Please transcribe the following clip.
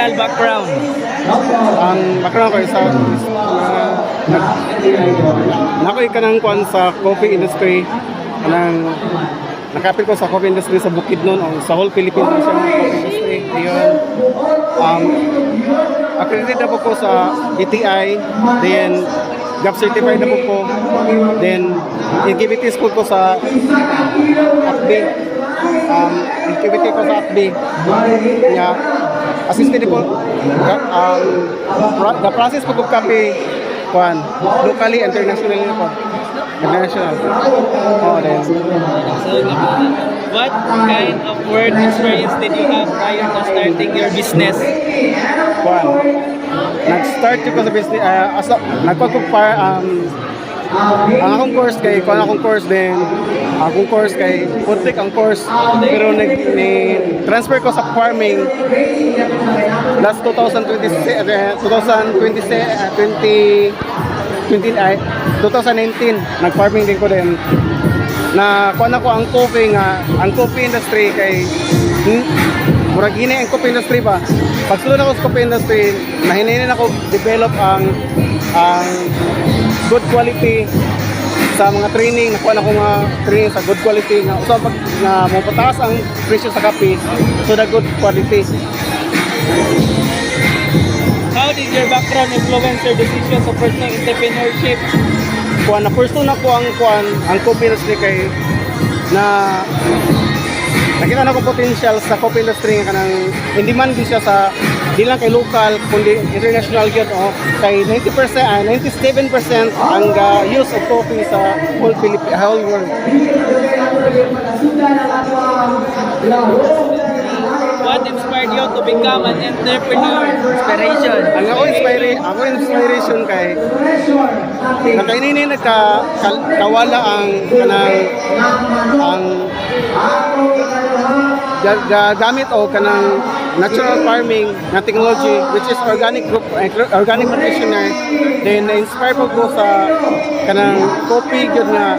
personal background? Ang background ko isa nakoy ka ng kuan sa coffee industry. Nakapil ko sa coffee industry sa Bukidnon o sa whole Philippines na siya ng coffee industry. Yun. Accredited na po ko sa BTI, then GAP certified na po ko, then activities po ko sa ACB. Activity ko sa ACB. Yeah. Assisted po. The process po ko kape kuan locally, internationally po. International. Oh, then. So, what kind of work experience did you have prior to starting your business? Kuan. Nag-start ko sa business nagpagpupar ang akong course kay kuan akong course din. Akong course kay Putik ang course pero transfer ko sa farming last 2019 nag-farming din ko din na kuan ako ang coffee industry kay murag gini ang coffee industry ba pagsulod ako sa coffee industry nahininin ako develop ang good quality sa mga training nakuha na ko mga training sa good quality nga usa pag na mapataas ang presyo sa kape so the good quality. How did your background influence your decision sa personal entrepreneurship? Kuan na person na ko ang coffee industry kay na nakita na ko potential sa coffee industry nga kanang in demand din siya sa di lang kay local kundi international gyud kay 97% ang use of coffee sa whole world. What inspired you to become an entrepreneur? Inspiration. Ang ako inspiration kay nakainini kawala ang gamit o kanang natural farming na technology which is organic practitioner then na-inspire po ko sa kanang coffee gyud nga